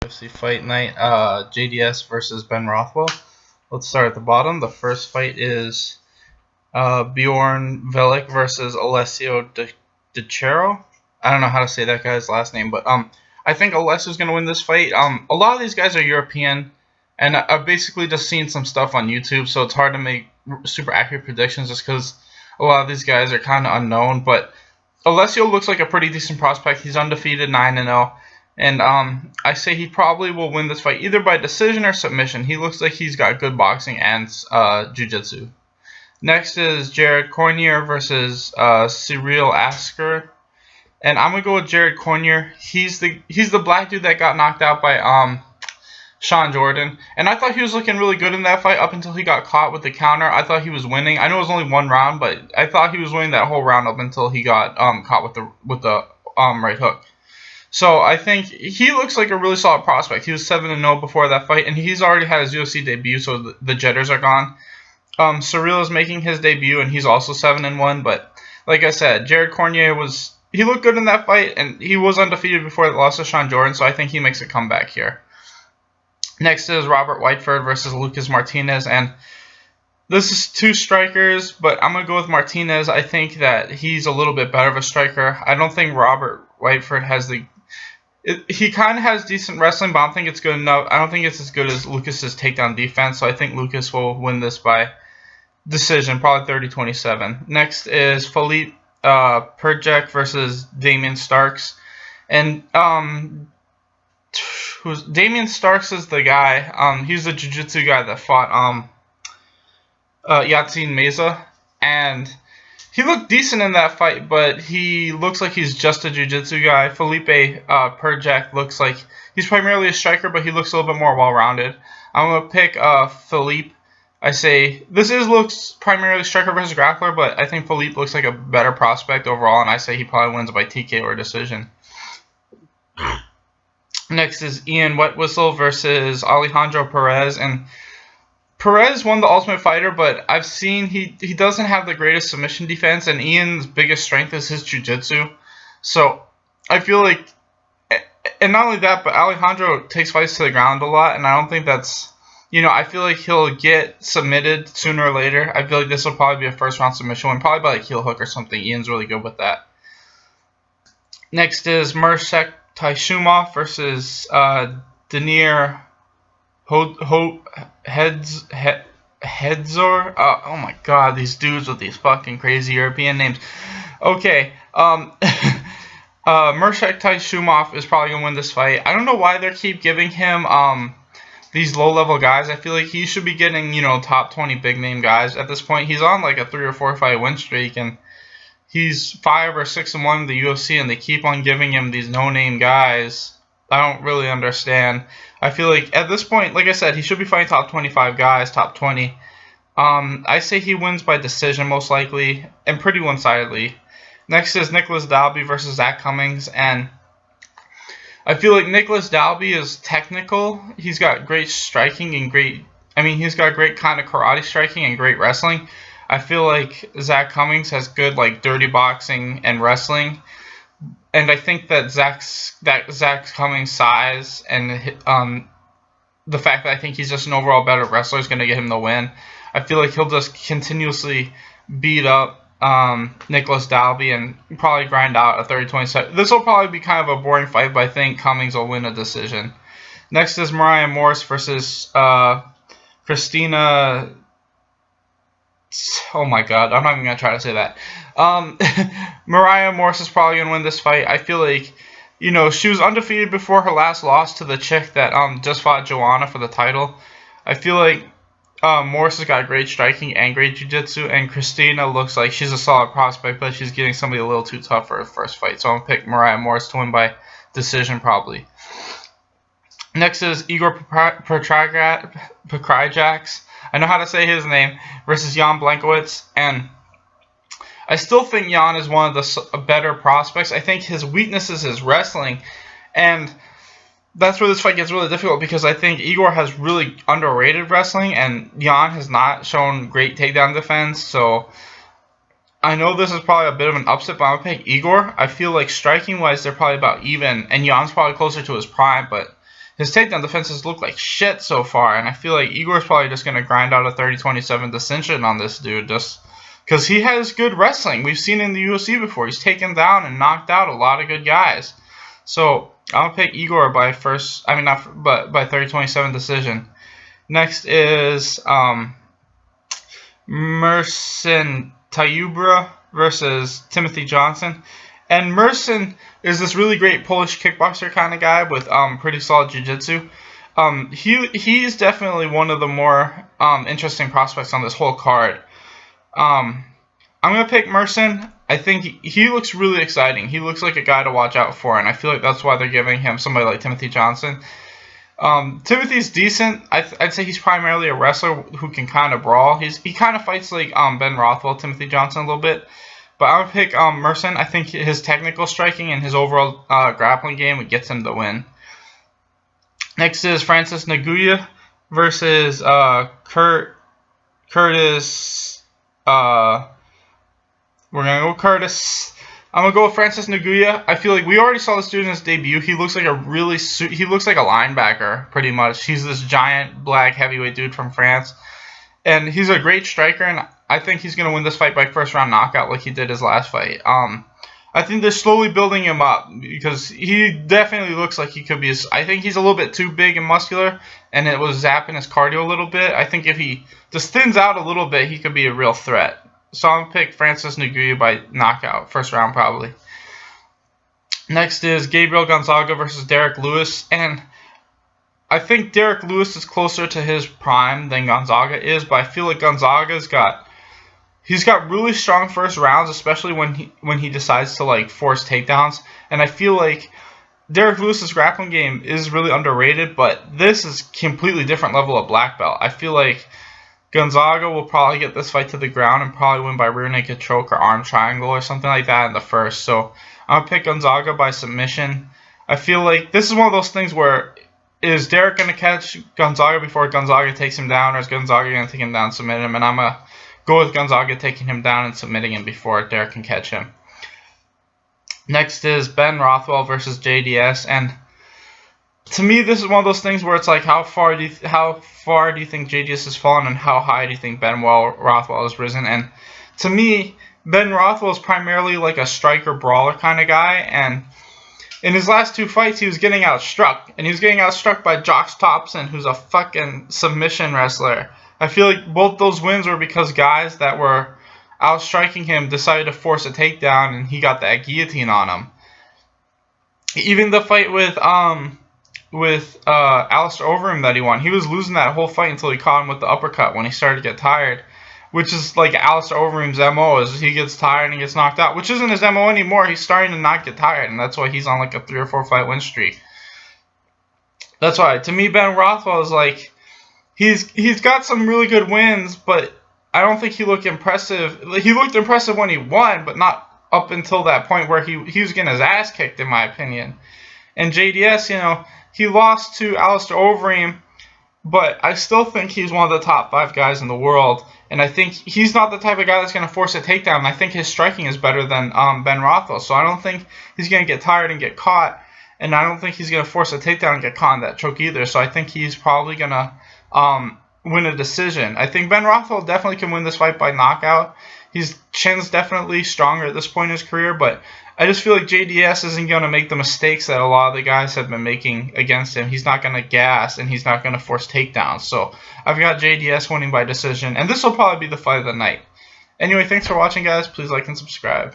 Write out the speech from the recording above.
UFC Fight Night, JDS versus Ben Rothwell. Let's start at the bottom. The first fight is Bjorn Velik versus Alessio De Chero. I don't know how to say that guy's last name, but I think Alessio's going to win this fight. A lot of these guys are European, and I've basically just seen some stuff on YouTube, so it's hard to make super accurate predictions just because a lot of these guys are kind of unknown. But Alessio looks like a pretty decent prospect. He's undefeated, 9-0. And I say he probably will win this fight either by decision or submission. He looks like he's got good boxing and jiu-jitsu. Next is Jared Cornier versus Cyril Asker. And I'm going to go with Jared Cornier. He's the black dude that got knocked out by Sean Jordan. And I thought he was looking really good in that fight up until he got caught with the counter. I thought he was winning. I know it was only one round, but I thought he was winning that whole round up until he got caught with the right hook. So I think he looks like a really solid prospect. He was 7-0 before that fight, and he's already had his UFC debut, so the jitters are gone. Cyril is making his debut, and he's also 7-1. But like I said, Jared Cornier he looked good in that fight, and he was undefeated before the loss to Sean Jordan, so I think he makes a comeback here. Next is Robert Whiteford versus Lucas Martinez, and this is two strikers, but I'm going to go with Martinez. I think that he's a little bit better of a striker. I don't think Robert Whiteford has he kind of has decent wrestling, but I don't think it's good enough. I don't think it's as good as Lucas's takedown defense, so I think Lucas will win this by decision, probably 30-27. Next is Philippe Perjek versus Damian Starks. And Damian Starks is the guy. He's the jiu-jitsu guy that fought Yatsin Meza, and he looked decent in that fight, but he looks like he's just a jiu-jitsu guy. Felipe Perjek looks like he's primarily a striker, but he looks a little bit more well-rounded. I'm going to pick Philippe. I say this looks primarily striker versus grappler, but I think Philippe looks like a better prospect overall, and I say he probably wins by TK or decision. Next is Ian Wetwhistle versus Alejandro Perez, and Perez won the Ultimate Fighter, but I've seen he doesn't have the greatest submission defense, and Ian's biggest strength is his jiu-jitsu. So I feel like, and not only that, but Alejandro takes fights to the ground a lot, and I don't think that's, I feel like he'll get submitted sooner or later. I feel like this will probably be a first-round submission win, probably by like heel hook or something. Ian's really good with that. Next is Mirsek Taishumov versus Danir Hedzor. Oh my god, these dudes with these fucking crazy European names. Okay, Mirsek Taishumov is probably gonna win this fight. I don't know why they keep giving him these low-level guys. I feel like he should be getting top 20 big-name guys at this point. He's on like a 3 or 4 fight win streak, and he's 5 or 6-1 in the UFC, and they keep on giving him these no-name guys. I don't really understand. I feel like at this point, like I said, he should be fighting top 25 guys, top 20. I say he wins by decision most likely, and pretty one-sidedly. Next is Nicholas Dalby versus Zach Cummings, and I feel like Nicholas Dalby is technical. He's got great striking and he's got great kind of karate striking and great wrestling. I feel like Zach Cummings has good like dirty boxing and wrestling. And I think that Zach Cummings' size and the fact that I think he's just an overall better wrestler is going to get him the win. I feel like he'll just continuously beat up Nicholas Dalby and probably grind out a 30-27. This will probably be kind of a boring fight, but I think Cummings will win a decision. Next is Mariah Morse versus Christina. Oh my god, I'm not even going to try to say that. Mariah Morse is probably going to win this fight. I feel like, she was undefeated before her last loss to the chick that just fought Joanna for the title. I feel like Morse has got great striking and great jiu-jitsu, and Christina looks like she's a solid prospect, but she's getting somebody a little too tough for her first fight. So I'm going to pick Mariah Morse to win by decision probably. Next is Igor Pekrajaks. I know how to say his name, versus Jan Blankowitz, and I still think Jan is one of the better prospects. I think his weakness is his wrestling, and that's where this fight gets really difficult because I think Igor has really underrated wrestling, and Jan has not shown great takedown defense, so I know this is probably a bit of an upset, but I'm going to pick Igor. I feel like striking-wise, they're probably about even, and Jan's probably closer to his prime, but his takedown defenses look like shit so far, and I feel like Igor's probably just going to grind out a 30-27 decision on this dude just because he has good wrestling. We've seen in the UFC before. He's taken down and knocked out a lot of good guys. So I'm going to pick Igor by by 30-27 decision. Next is Mersin Tayubra versus Timothy Johnson. And Mersin is this really great Polish kickboxer kind of guy with pretty solid jiu-jitsu. He's definitely one of the more interesting prospects on this whole card. I'm going to pick Mersin. I think he looks really exciting. He looks like a guy to watch out for, and I feel like that's why they're giving him somebody like Timothy Johnson. Timothy's decent. I'd say he's primarily a wrestler who can kind of brawl. He kind of fights like Ben Rothwell, Timothy Johnson a little bit. But I would pick Mersin. I think his technical striking and his overall grappling game gets him the win. Next is Francis Ngannou versus Curtis. We're going to go Curtis. I'm going to go with Francis Ngannou. I feel like we already saw this dude in his debut. He looks like he looks like a linebacker, pretty much. He's this giant black heavyweight dude from France. And he's a great striker, and I think he's going to win this fight by first round knockout like he did his last fight. I think they're slowly building him up because he definitely looks like he could be. I think he's a little bit too big and muscular, and it was zapping his cardio a little bit. I think if he just thins out a little bit, he could be a real threat. So I'm going to pick Francis Ngannou by knockout, first round probably. Next is Gabriel Gonzaga versus Derek Lewis. And I think Derek Lewis is closer to his prime than Gonzaga is, but I feel like Gonzaga's got really strong first rounds, especially when he decides to like force takedowns. And I feel like Derek Lewis's grappling game is really underrated, but this is completely different level of black belt. I feel like Gonzaga will probably get this fight to the ground and probably win by rear naked choke or arm triangle or something like that in the first. So I'm going to pick Gonzaga by submission. I feel like this is one of those things where is Derek going to catch Gonzaga before Gonzaga takes him down, or is Gonzaga going to take him down and submit him? And I'm going to go with Gonzaga taking him down and submitting him before Derek can catch him. Next is Ben Rothwell versus JDS. And to me, this is one of those things where it's like, how far do you think JDS has fallen, and how high do you think Ben Rothwell has risen? And to me, Ben Rothwell is primarily like a striker brawler kind of guy, and in his last two fights, he was getting outstruck, and he was getting outstruck by Josh Thompson, who's a fucking submission wrestler. I feel like both those wins were because guys that were outstriking him decided to force a takedown, and he got that guillotine on him. Even the fight with Alistair Overeem that he won, he was losing that whole fight until he caught him with the uppercut when he started to get tired, which is like Alistair Overeem's MO, is he gets tired and he gets knocked out, which isn't his MO anymore. He's starting to not get tired, and that's why he's on like a 3 or 4 fight win streak. That's why, to me, Ben Rothwell is like, he's got some really good wins, but I don't think he looked impressive. He looked impressive when he won, but not up until that point where he was getting his ass kicked, in my opinion. And JDS, you know, he lost to Alistair Overeem, but I still think he's one of the top 5 guys in the world. And I think he's not the type of guy that's going to force a takedown. I think his striking is better than Ben Rothwell. So I don't think he's going to get tired and get caught. And I don't think he's going to force a takedown and get caught in that choke either. So I think he's probably going to win a decision. I think Ben Rothwell definitely can win this fight by knockout. His chin's definitely stronger at this point in his career, but I just feel like JDS isn't going to make the mistakes that a lot of the guys have been making against him. He's not going to gas, and he's not going to force takedowns. So I've got JDS winning by decision, and this will probably be the fight of the night. Anyway, thanks for watching, guys. Please like and subscribe.